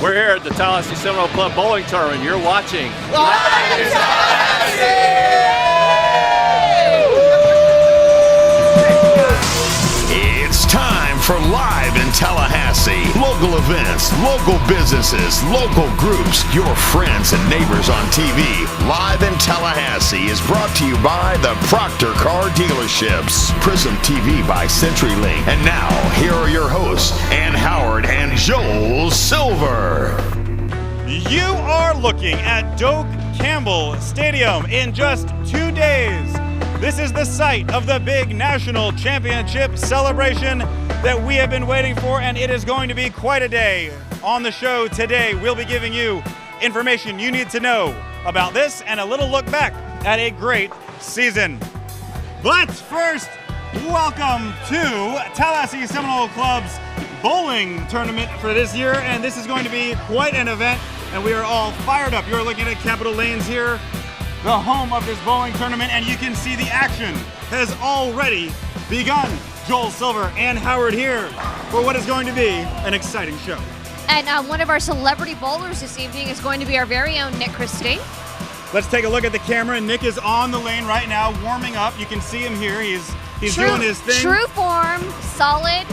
We're here at the Tallahassee Seminole Club Bowling Tournament. You're watching Live in Tallahassee! It's time for Live in Tallahassee. Local events, local businesses, local groups, your friends and neighbors on TV. Live in Tallahassee is brought to you by the Proctor Car Dealerships, Prism TV by CenturyLink. And now, here are your hosts, Ann Howard and Joel Silver. You are looking at Doak Campbell Stadium in just 2 days. This is the site of the big national championship celebration that we have been waiting for, and it is going to be quite a day. On the show today, we'll be giving you information you need to know about this and a little look back at a great season. But first, welcome to Tallahassee Seminole Club's bowling tournament for this year, and this is going to be quite an event, and we are all fired up. You're looking at Capitol Lanes here, the home of this bowling tournament, and you can see the action has already begun. Joel Silver and Howard here for what is going to be an exciting show. And one of our celebrity bowlers this evening is going to be our very own Nick Christie. Let's take a look at the camera. Nick is on the lane right now, warming up. You can see him here. He's doing his thing. True form, solid.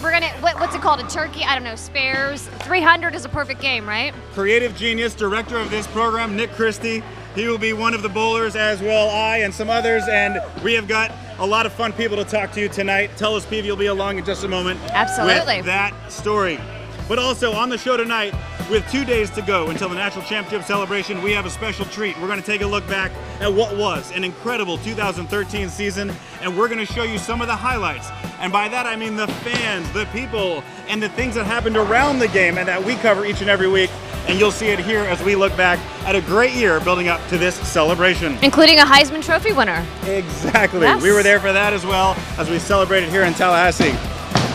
We're gonna, what's it called, a turkey? I don't know, spares. 300 is a perfect game, right? Creative genius, director of this program, Nick Christie. He will be one of the bowlers, as will I and some others, and we have got a lot of fun people to talk to tonight. Tell us, Peavy will be along in just a moment. Absolutely. With that story. But also on the show tonight, with 2 days to go until the National Championship celebration, we have a special treat. We're going to take a look back at what was an incredible 2013 season, and we're going to show you some of the highlights. And by that, I mean the fans, the people, and the things that happened around the game and that we cover each and every week. And you'll see it here as we look back at a great year building up to this celebration. Including a Heisman Trophy winner. Exactly. Yes. We were there for that as well as we celebrated here in Tallahassee.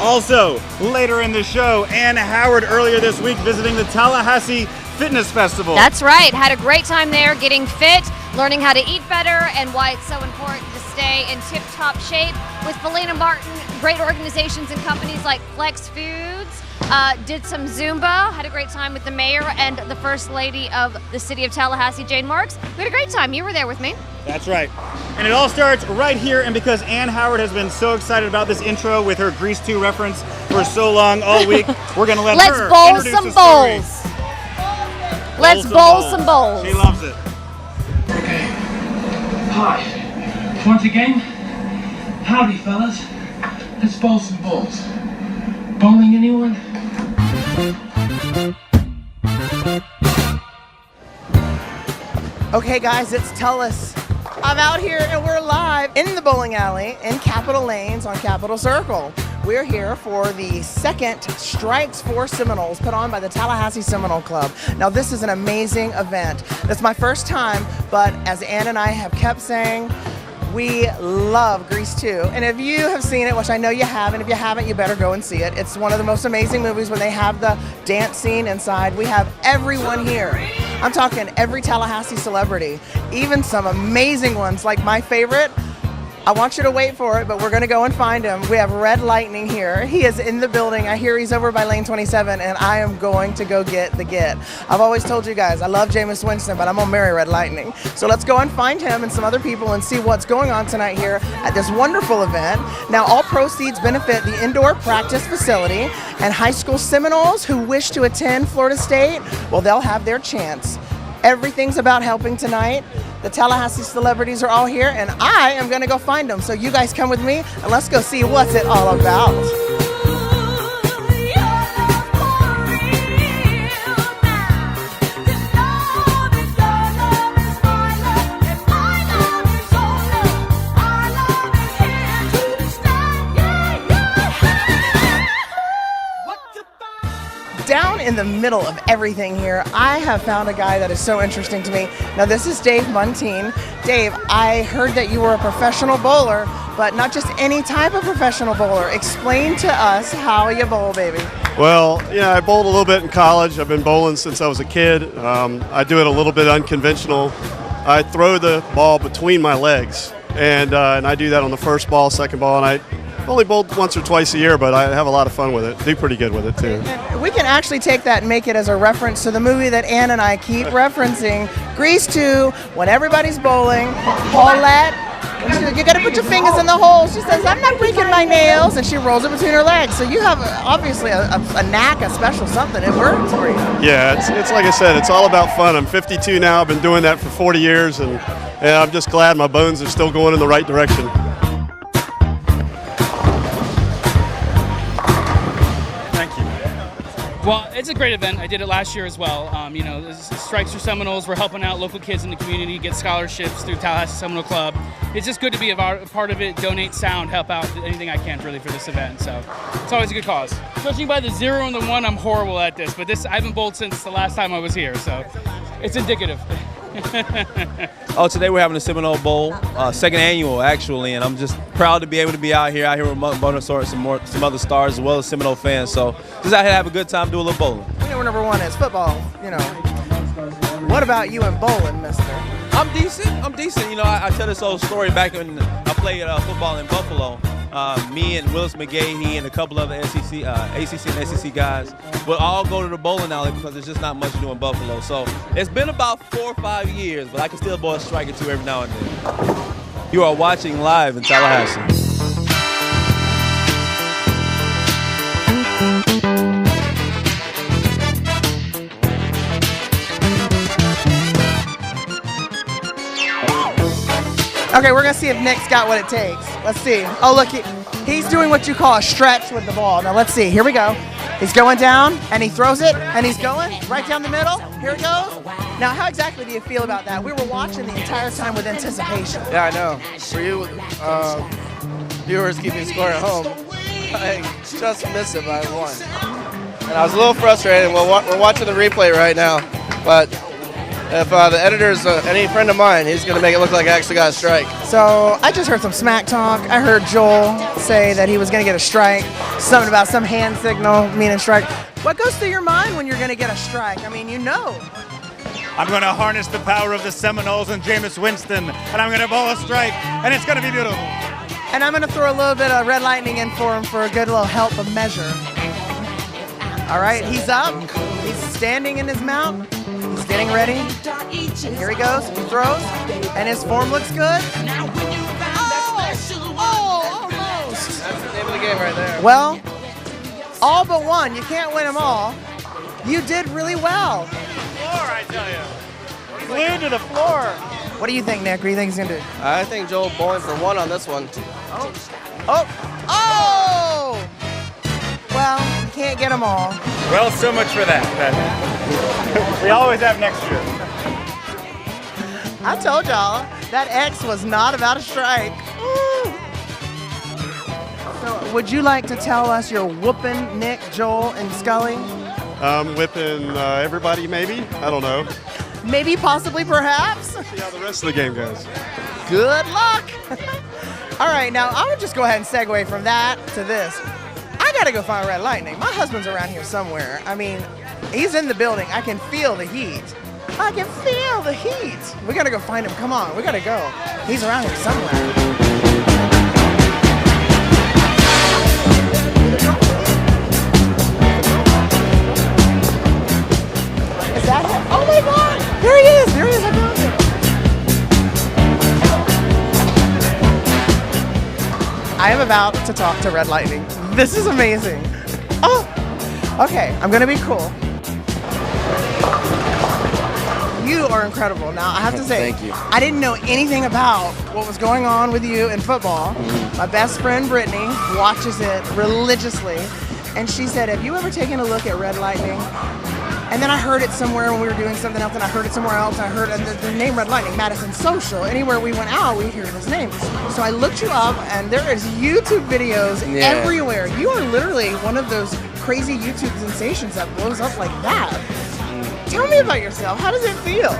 Also, later in the show, Ann Howard earlier this week visiting the Tallahassee Fitness Festival. That's right. Had a great time there getting fit, learning how to eat better, and why it's so important to stay in tip-top shape. With Felina Martin, great organizations and companies like Flex Foods. Did some Zumba, had a great time with the mayor and the First Lady of the City of Tallahassee, Jane Marks. We had a great time. You were there with me. That's right. And it all starts right here, and because Ann Howard has been so excited about this intro with her Grease 2 reference for so long all week, we're going to let her introduce the story. Let's bowl some bowls. She loves it. Okay. Hi. Want a game? Howdy, fellas. Let's bowl some bowls. Bowling, anyone? Okay guys, it's Tullis. I'm out here and we're live in the bowling alley in Capitol Lanes on Capitol Circle. We're here for the second Strikes for Seminoles put on by the Tallahassee Seminole Club. Now this is an amazing event. It's my first time, but as Ann and I have kept saying, we love Grease 2. And if you have seen it, which I know you have, and if you haven't, you better go and see it. It's one of the most amazing movies when they have the dance scene inside. We have everyone here. I'm talking every Tallahassee celebrity, even some amazing ones like my favorite. I want you to wait for it, but we're going to go and find him. We have Red Lightning here. He is in the building. I hear he's over by lane 27, and I am going to go get the get. I've always told you guys, I love Jameis Winston, but I'm going to marry Red Lightning. So let's go and find him and some other people and see what's going on tonight here at this wonderful event. Now, all proceeds benefit the indoor practice facility, and high school Seminoles who wish to attend Florida State, well, they'll have their chance. Everything's about helping tonight. The Tallahassee celebrities are all here, and I am going to go find them. So you guys come with me, and let's go see what's it all about. Down in the middle of everything here, I have found a guy that is so interesting to me. Now this is Dave Muntean. Dave, I heard that you were a professional bowler, but not just any type of professional bowler. Explain to us how you bowl, baby. Well, yeah, I bowled a little bit in college. I've been bowling since I was a kid. I do it a little bit unconventional. I throw the ball between my legs, and I do that on the first ball, second ball, and only bowled once or twice a year, but I have a lot of fun with it. Do pretty good with it too. And we can actually take that and make it as a reference to the movie that Ann and I keep referencing, Grease 2, when everybody's bowling. Paulette, you got to put your fingers in the hole. She says, "I'm not breaking my nails," and she rolls it between her legs. So you have obviously a knack, a special something. It works for you. Yeah, it's like I said, it's all about fun. I'm 52 now. I've been doing that for 40 years, and I'm just glad my bones are still going in the right direction. Well, it's a great event. I did it last year as well. Strikes for Seminoles. We're helping out local kids in the community get scholarships through Tallahassee Seminole Club. It's just good to be a part of it, donate sound, help out anything I can really for this event. So it's always a good cause. Judging by the 0 and the 1, I'm horrible at this, but I haven't bowled since the last time I was here, so it's indicative. Today we're having a Seminole Bowl, second annual actually, and I'm just proud to be able to be out here with Bonasaurus and some other stars as well as Seminole fans. So just out here to have a good time, do a little bowling. We know number one is football, What about you and bowling, mister? I'm decent. I tell this old story back when I played football in Buffalo. Me and Willis McGahee and a couple other ACC and SEC guys would all go to the bowling alley because there's just not much to do in Buffalo. So it's been about 4 or 5 years, but I can still bowl a strike or two every now and then. You are watching live in Tallahassee. Okay, we're going to see if Nick's got what it takes. Let's see. Oh, look, he's doing what you call a stretch with the ball. Now, let's see. Here we go. He's going down, and he throws it, and he's going right down the middle. Here it goes. Now, how exactly do you feel about that? We were watching the entire time with anticipation. Yeah, I know. For you viewers keeping score at home, I just missed it by 1. And I was a little frustrated. We're watching the replay right now, but if the editor's any friend of mine, he's going to make it look like I actually got a strike. So I just heard some smack talk. I heard Joel say that he was going to get a strike, something about some hand signal meaning strike. What goes through your mind when you're going to get a strike? I mean, I'm going to harness the power of the Seminoles and Jameis Winston, and I'm going to bowl a strike, and it's going to be beautiful. And I'm going to throw a little bit of red lightning in for him for a good little help of measure. All right, he's up. He's standing in his mount. He's getting ready. Here he goes. He throws, and his form looks good. Oh, almost. That's the name of the game right there. Well, all but one. You can't win them all. You did really well. Floor, I tell you. Glued to the floor. What do you think, Nick? What do you think he's going to do? I think Joel bowling for 1 on this one. Oh! Well, you can't get them all. Well, so much for that. We always have next year. I told y'all, that X was not about a strike. Ooh. So, would you like to tell us you're whooping Nick, Joel, and Scully? Whipping everybody, maybe? I don't know. Maybe, possibly, perhaps? See how the rest of the game goes. Good luck. All right, now I would just go ahead and segue from that to this. I gotta go find Red Lightning. My husband's around here somewhere. I mean, he's in the building. I can feel the heat. I can feel the heat. We gotta go find him. Come on, we gotta go. He's around here somewhere. Is that him? Oh my God! There he is! There he is! I found him. I am about to talk to Red Lightning. This is amazing. Oh, okay. I'm gonna be cool. You are incredible. Now I have to say, Thank you. I didn't know anything about what was going on with you in football. My best friend Brittany watches it religiously, and she said, "Have you ever taken a look at Red Lightning?" And then I heard it somewhere when we were doing something else, and I heard it somewhere else. I heard the name Red Lightning, Madison Social. Anywhere we went out, we hear his name. So I looked you up, and there is YouTube videos everywhere. You are literally one of those crazy YouTube sensations that blows up like that. Tell me about yourself. How does it feel?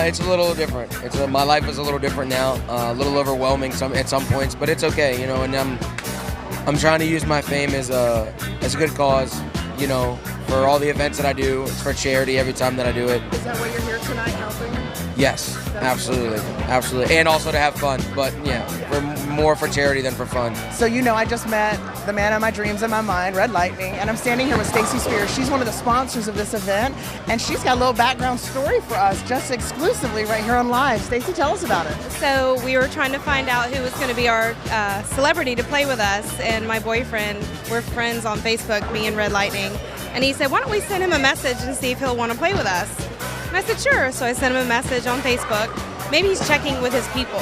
It's a little different. My life is a little different now. A little overwhelming at some points, but it's okay, you know. And I'm trying to use my fame as a good cause, you know. For all the events that I do, it's for charity every time that I do it. Is that why you're here tonight helping? Yes, absolutely, absolutely. And also to have fun, but yeah, for more for charity than for fun. So I just met the man of my dreams and my mind, Red Lightning, and I'm standing here with Stacy Spears. She's one of the sponsors of this event, and she's got a little background story for us just exclusively right here on Live. Stacy, tell us about it. So we were trying to find out who was going to be our celebrity to play with us, and my boyfriend, we're friends on Facebook, me and Red Lightning, and he said, why don't we send him a message and see if he'll want to play with us? And I said, sure. So I sent him a message on Facebook. Maybe he's checking with his people.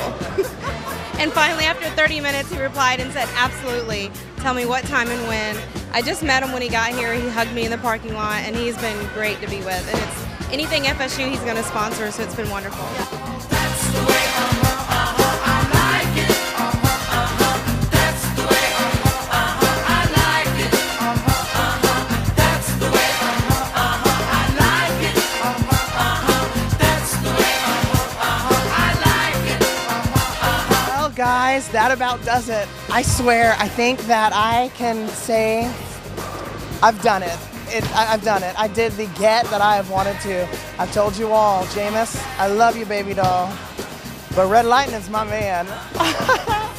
And finally, after 30 minutes, he replied and said, absolutely, tell me what time and when. I just met him when he got here. He hugged me in the parking lot, and he's been great to be with. And it's anything FSU he's going to sponsor, so it's been wonderful. That's the way I like it. That's the way I like it. That's the way I like it. That's the way I like it. Well, guys, that about does it. I swear, I think that I can say I've done it. I've done it. I did the get that I have wanted to. I've told you all, Jameis, I love you, baby doll. But Red Lightning's my man.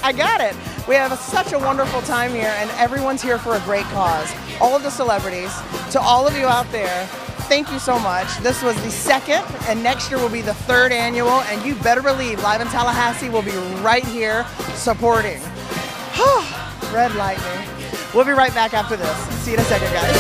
I got it. We have such a wonderful time here, and everyone's here for a great cause. All of the celebrities, to all of you out there, thank you so much. This was the second, and next year will be the third annual, and you better believe Live in Tallahassee will be right here supporting. Red Lightning. We'll be right back after this. See you in a second, guys.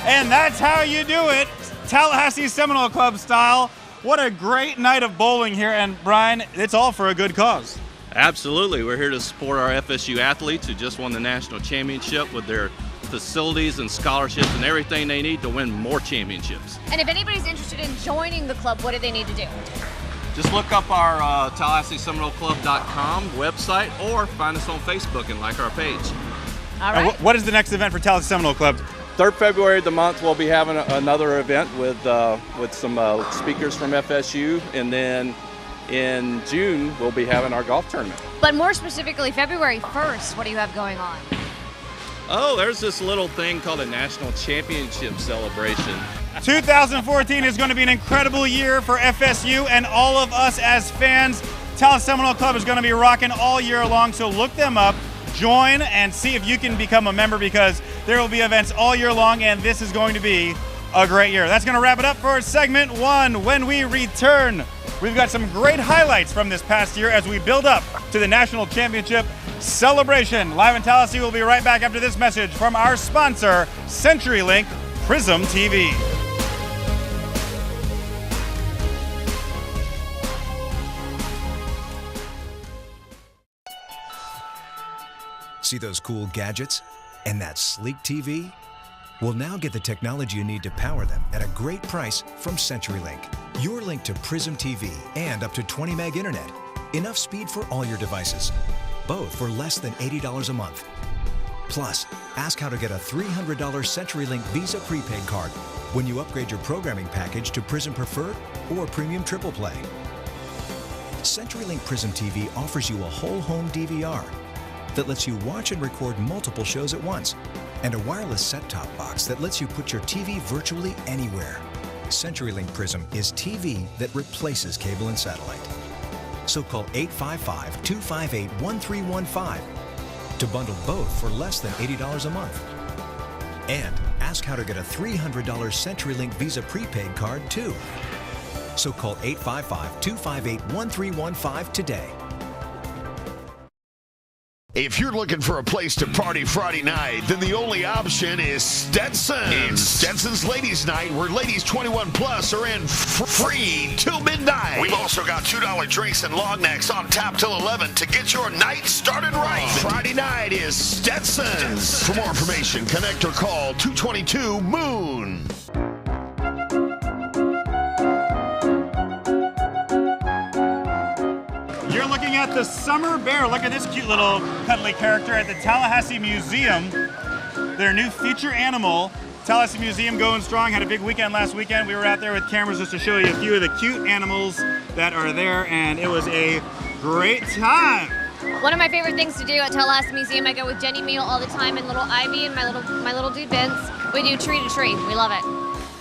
And that's how you do it, Tallahassee Seminole Club style. What a great night of bowling here, and Brian, it's all for a good cause. Absolutely. We're here to support our FSU athletes who just won the national championship with their facilities and scholarships and everything they need to win more championships. And if anybody's interested in joining the club, what do they need to do? Just look up our TallahasseeSeminoleClub.com website or find us on Facebook and like our page. All right. What is the next event for Tallahassee Seminole Club? 3rd February of the month, we'll be having another event with some speakers from FSU, and then in June, we'll be having our golf tournament. But more specifically, February 1st, what do you have going on? Oh, there's this little thing called a national championship celebration. 2014 is going to be an incredible year for FSU and all of us as fans. Tallahassee Seminole Club is going to be rocking all year long, so look them up. Join and see if you can become a member, because there will be events all year long, and this is going to be a great year. That's going to wrap it up for segment 1. When we return, we've got some great highlights from this past year as we build up to the national championship celebration. Live in Tallahassee, we'll be right back after this message from our sponsor, CenturyLink Prism TV. See those cool gadgets? And that sleek TV? Well, now get the technology you need to power them at a great price from CenturyLink. Your link to Prism TV and up to 20 meg internet. Enough speed for all your devices. Both for less than $80 a month. Plus, ask how to get a $300 CenturyLink Visa prepaid card when you upgrade your programming package to Prism Preferred or Premium Triple Play. CenturyLink Prism TV offers you a whole home DVR that lets you watch and record multiple shows at once, and a wireless set-top box that lets you put your TV virtually anywhere. CenturyLink Prism is TV that replaces cable and satellite. So call 855-258-1315 to bundle both for less than $80 a month. And ask how to get a $300 CenturyLink Visa prepaid card too. So call 855-258-1315 today. If you're looking for a place to party Friday night, then the only option is Stetson's. It's Stetson's Ladies Night, where ladies 21 plus are in free till midnight. We've also got $2 drinks and long necks on tap till 11 to get your night started right. Friday night is Stetson's. For more information, connect or call 222-MOON. You're looking at the Summer Bear. Look at this cute little cuddly character at the Tallahassee Museum. Their new feature animal. Tallahassee Museum going strong. Had a big weekend last weekend. We were out there with cameras just to show you a few of the cute animals that are there, and it was a great time. One of my favorite things to do at Tallahassee Museum, I go with Jenny Meal all the time and little Ivy and my little dude Vince. We do tree to tree. We love it.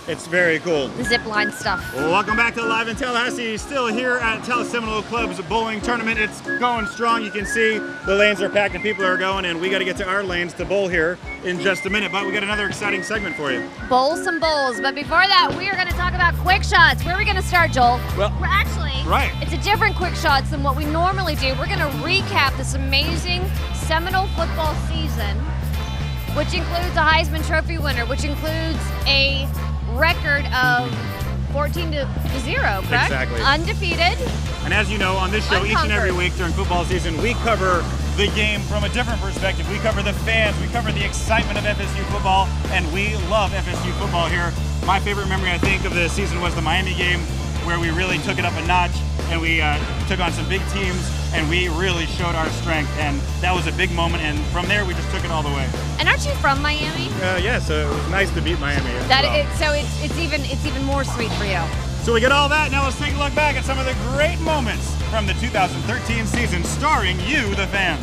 It's very cool. The zip line stuff. Well, welcome back to Live in Tallahassee. Still here at Seminole Club's bowling tournament. It's going strong. You can see the lanes are packed and people are going, and we got to get to our lanes to bowl here in just a minute. But we got another exciting segment for you. Bowl some bowls. But before that, we are going to talk about quick shots. Where are we going to start, Joel? Well, we're actually, it's a different quick shots than what we normally do. We're going to recap this amazing Seminole football season, which includes a Heisman Trophy winner, which includes a record of 14-0, correct? Exactly. Undefeated. And as you know, on this show, each and every week during football season, we cover the game from a different perspective. We cover the fans, we cover the excitement of FSU football, and we love FSU football here. My favorite memory, I think, of the season was the Miami game, where we really took it up a notch, and we took on some big teams, and we really showed our strength, and that was a big moment, and from there, we just took it all the way. And aren't you from Miami? Yeah, so it was nice to beat Miami. So it's even more sweet for you. So we get all that. Now let's take a look back at some of the great moments from the 2013 season, starring you, the fans.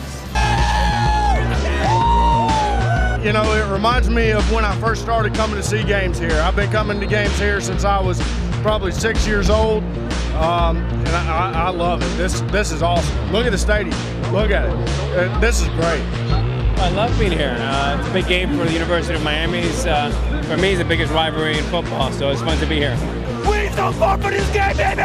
You know, it reminds me of when I first started coming to see games here. I've been coming to games here since I was probably 6 years old, and I love it. This is awesome. Look at the stadium. Look at it. This is great. I love being here. It's a big game for the University of Miami. For me, it's the biggest rivalry in football, so it's fun to be here. We so far for this game, baby!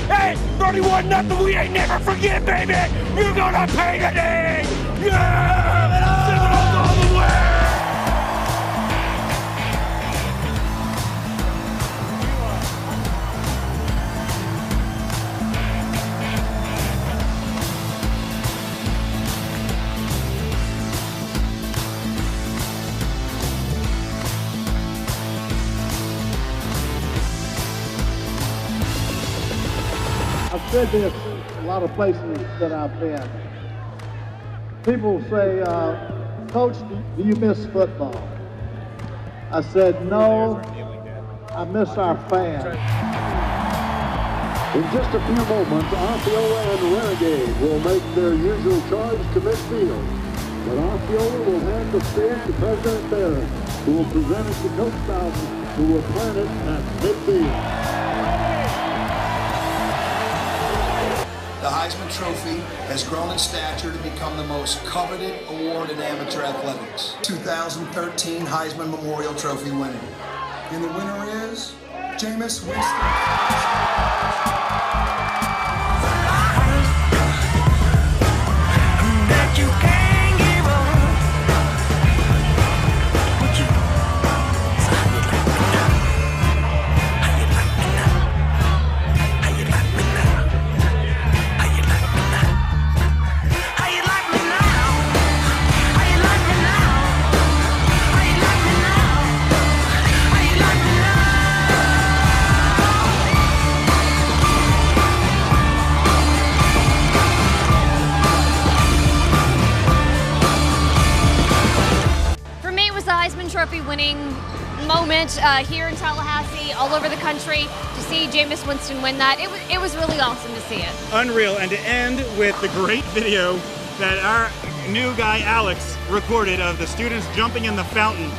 Hey, 31-0, we ain't never forget, baby! You're gonna pay the day! Yeah! Seminoles all the way! I've said this a lot of places that I've been. People say, Coach, do you miss football? I said, no, I miss our fans. In just a few moments, Osceola and Renegade will make their usual charge to midfield. But Osceola will hand the stage to President Barrett, who will present it to Coach Bowden, who will plant it at midfield. The Heisman Trophy has grown in stature to become the most coveted award in amateur athletics. 2013 Heisman Memorial Trophy winner. And the winner is Jameis Winston. Trophy winning moment here in Tallahassee, all over the country, to see Jameis Winston win that. It was really awesome to see it. Unreal, and to end with the great video that our new guy Alex recorded of the students jumping in the fountain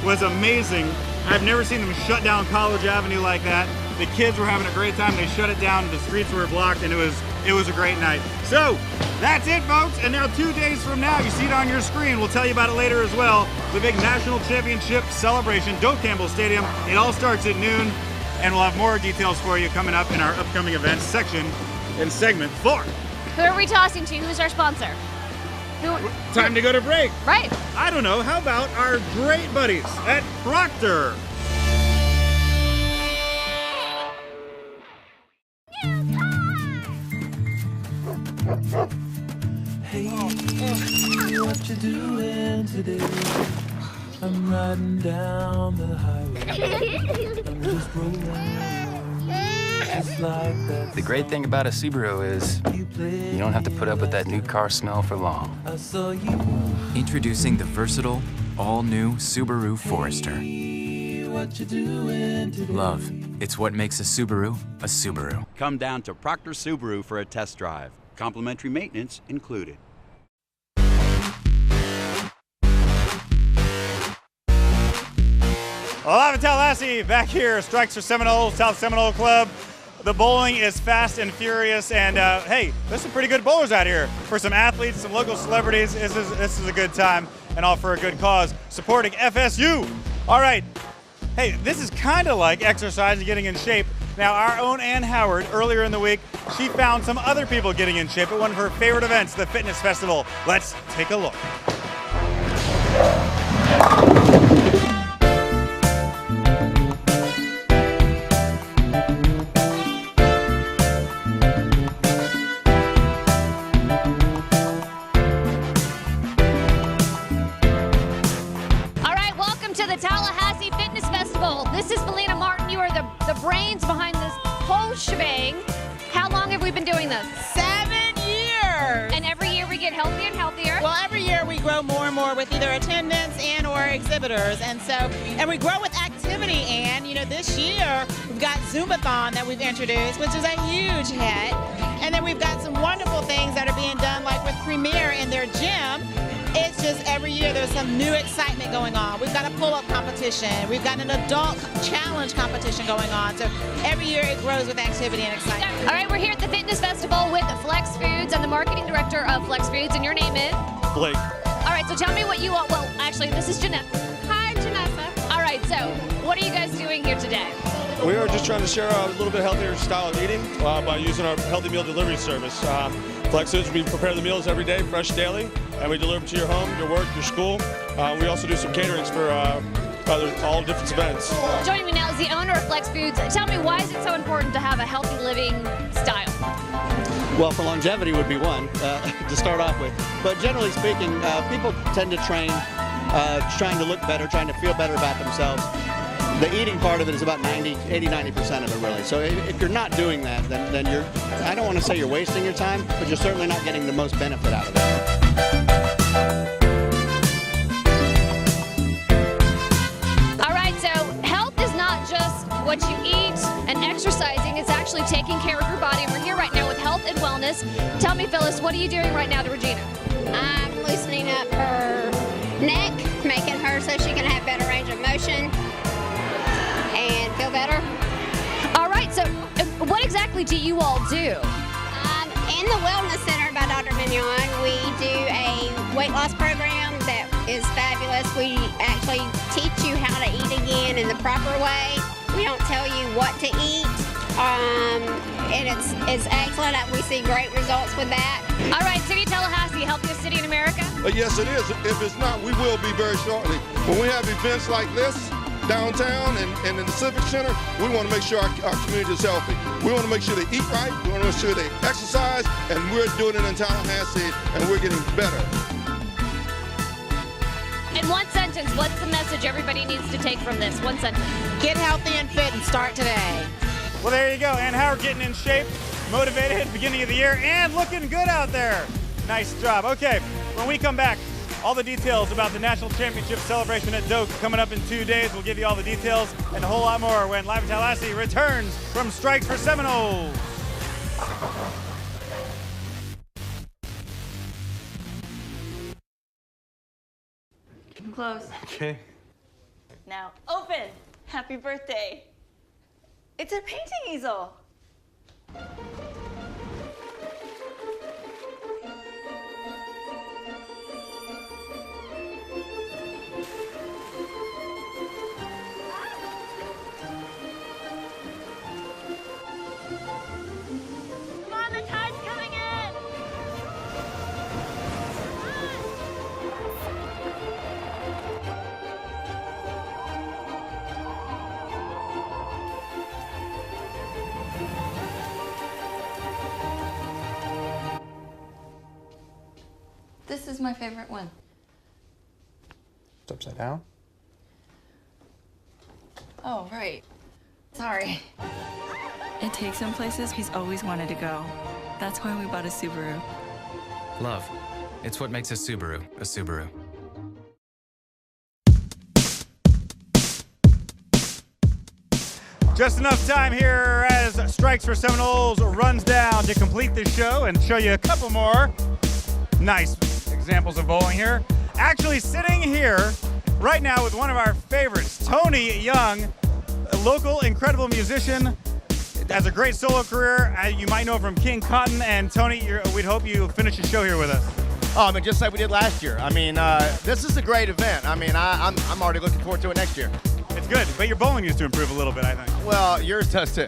was amazing. I've never seen them shut down College Avenue like that. The kids were having a great time. They shut it down. The streets were blocked, and it was a great night. So that's it, folks. And now 2 days from now, you see it on your screen. We'll tell you about it later as well. The big national championship celebration, Doak Campbell Stadium. It all starts at noon, and we'll have more details for you coming up in our upcoming events section in segment 4. Who are we tossing to? Who's our sponsor? Time to go to break. Right. I don't know. How about our great buddies at Proctor? Hey, what you doing today? I'm riding down the highway. I'm just rolling, just like that. The great thing about a Subaru is you don't have to put up with that new car smell for long. I saw you. Introducing the versatile, all-new Subaru Forester. What you doing today? Love, it's what makes a Subaru a Subaru. Come down to Proctor Subaru for a test drive. Complimentary maintenance included. Live in Tallahassee, back here, Strikes for Seminole, South Seminole Club. The bowling is fast and furious, and hey, there's some pretty good bowlers out here. For some athletes, some local celebrities, this is a good time, and all for a good cause, supporting FSU. All right, hey, this is kind of like exercise and getting in shape. Now, our own Ann Howard, earlier in the week, she found some other people getting in shape at one of her favorite events, the Fitness Festival. Let's take a look. Tallahassee Fitness Festival. This is Felina Martin. You are the brains behind this whole shebang. How long have we been doing this? 7 years. And every year we get healthier and healthier. Well, every year we grow more and more with either attendance and or exhibitors. And we grow with activity. And, you know, this year we've got Zumbathon that we've introduced, which is a huge hit. And then we've got some wonderful things that are being done, like with Premier in their gym. It's just every year there's some new excitement going on. We've got a pull-up competition. We've got an adult challenge competition going on. So every year it grows with activity and excitement. All right, we're here at the Fitness Festival with Flex Foods. I'm the marketing director of Flex Foods, and your name is? Blake. All right, so tell me what you want. Well, actually, this is Janessa. Hi, Janessa. All right, so what are you guys doing here today? We are just trying to share a little bit healthier style of eating by using our healthy meal delivery service. Flex Foods, we prepare the meals every day, fresh daily, and we deliver them to your home, your work, your school. We also do some caterings for all different events. Joining me now is the owner of Flex Foods. Tell me, why is it so important to have a healthy living style? Well, for longevity would be one to start off with. But generally speaking, people tend to train trying to look better, trying to feel better about themselves. The eating part of it is about 80-90% of it, really. So if you're not doing that, then you're, I don't want to say you're wasting your time, but you're certainly not getting the most benefit out of it. All right, so health is not just what you eat and exercising, it's actually taking care of your body. And we're here right now with Health and Wellness. Tell me, Phyllis, what are you doing right now to Regina? I'm loosening up her neck, making her so she can have better range of motion and feel better. All right, so what exactly do you all do? In the Wellness Center by Dr. Mignon, we do a weight loss program that is fabulous. We actually teach you how to eat again in the proper way. We don't tell you what to eat, and it's excellent. We see great results with that. All right, City of Tallahassee, healthiest city in America? Yes, it is. If it's not, we will be very shortly. When we have events like this, downtown and in the Civic Center, we want to make sure our community is healthy. We want to make sure they eat right, we want to make sure they exercise, and we're doing it in Tallahassee, and we're getting better. In one sentence, what's the message everybody needs to take from this? One sentence. Get healthy and fit and start today. Well, there you go. Ann Howard getting in shape, motivated at the beginning of the year, and looking good out there. Nice job. Okay, when we come back, all the details about the National Championship celebration at Doak coming up in 2 days. We'll give you all the details and a whole lot more when Live in Tallahassee returns from Strikes for Seminole. Keep close. Okay. Now open. Happy birthday. It's a painting easel. This is my favorite one. It's upside down. Oh, right. Sorry. It takes him places he's always wanted to go. That's why we bought a Subaru. Love. It's what makes a Subaru a Subaru. Just enough time here as Strikes for Seminoles runs down to complete the show and show you a couple more nice examples of bowling here. Actually sitting here right now with one of our favorites, Tony Young, a local incredible musician, has a great solo career. You might know from King Cotton. And Tony, we'd hope you finish the show here with us. Oh, I mean, just like we did last year. I mean, this is a great event. I mean, I'm already looking forward to it next year. It's good, but your bowling needs to improve a little bit, I think. Well, yours does too.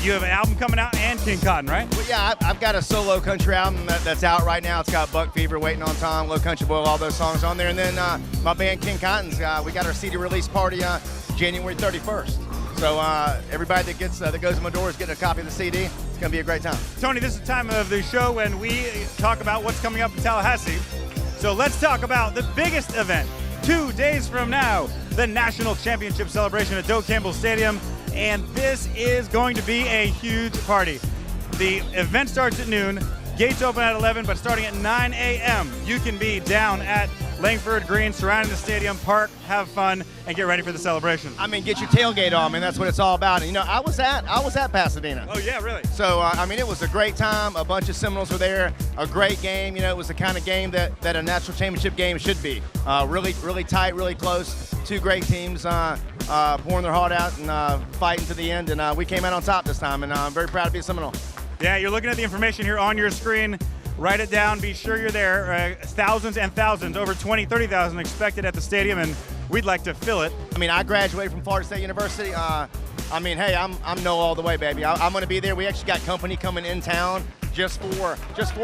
You have an album coming out and King Cotton, right? Well, yeah, I've got a solo country album that's out right now. It's got Buck Fever, Waiting on Tom, Low Country Boy, all those songs on there. And then my band King Cotton's, we got our CD release party January 31st. So everybody that goes in my door is getting a copy of the CD. It's going to be a great time. Tony, this is the time of the show when we talk about what's coming up in Tallahassee. So let's talk about the biggest event 2 days from now, the National Championship Celebration at Doak Campbell Stadium. And this is going to be a huge party. The event starts at noon, gates open at 11, but starting at 9 a.m., you can be down at Langford Green, surrounding the stadium, park, have fun, and get ready for the celebration. I mean, get your tailgate on, man. That's what it's all about. And, you know, I was at Pasadena. Oh, yeah, really? So, I mean, it was a great time. A bunch of Seminoles were there. A great game. You know, it was the kind of game that a national championship game should be. Really, really tight, really close. Two great teams pouring their heart out and fighting to the end. And we came out on top this time, and I'm very proud to be a Seminole. Yeah, you're looking at the information here on your screen. Write it down. Be sure you're there. Thousands and thousands, over 20, 30,000 expected at the stadium, and we'd like to fill it. I mean, I graduated from Florida State University. I mean, hey, I'm no all the way, baby. I'm going to be there. We actually got company coming in town just for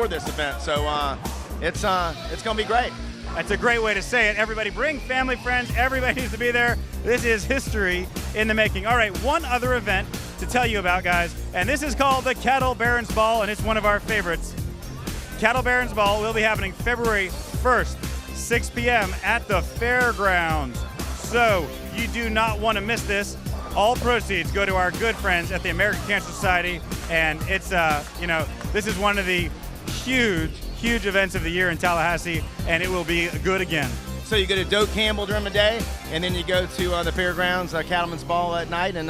this event, so it's going to be great. That's a great way to say it. Everybody bring family, friends. Everybody needs to be there. This is history in the making. All right, one other event to tell you about, guys, and this is called the Cattle Barons Ball, and it's one of our favorites. Cattle Barons Ball will be happening February 1st, 6 p.m. at the fairgrounds. So you do not want to miss this. All proceeds go to our good friends at the American Cancer Society, and it's this is one of the huge events of the year in Tallahassee, and it will be good again. So you go to Doak Campbell during the day, and then you go to the fairgrounds, Cattleman's Ball at night, and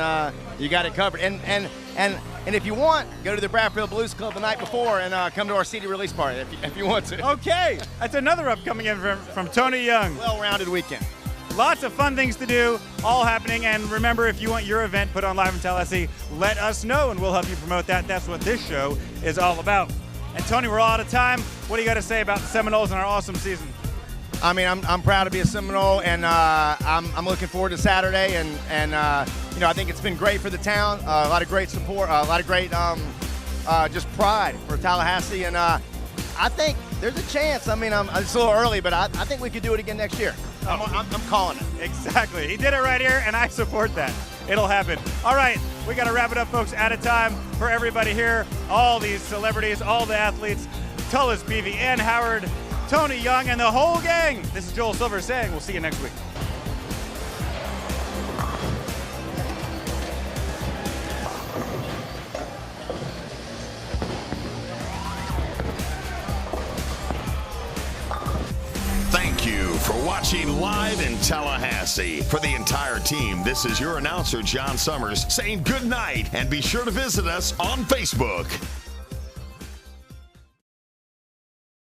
you got it covered. And if you want, go to the Bradfield Blues Club the night before and come to our CD release party if you want to. Okay, that's another upcoming event from Tony Young. Well-rounded weekend. Lots of fun things to do, all happening. And remember, if you want your event put on live in Tallahassee, let us know, and we'll help you promote that. That's what this show is all about. And Tony, we're all out of time. What do you got to say about the Seminoles and our awesome season? I mean, I'm proud to be a Seminole, and I'm looking forward to Saturday, and you know, I think it's been great for the town. A lot of great support, a lot of great just pride for Tallahassee, and I think there's a chance. I mean, it's a little early, but I think we could do it again next year. I'm calling it. Exactly. He did it right here, and I support that. It'll happen. All right, we got to wrap it up, folks. Out of time for everybody here. All these celebrities, all the athletes, Tullis Peavy, Ann Howard, Tony Young, and the whole gang. This is Joel Silver saying we'll see you next week. Thank you for watching Live in Tallahassee. For the entire team, this is your announcer, John Summers, saying good night, and be sure to visit us on Facebook.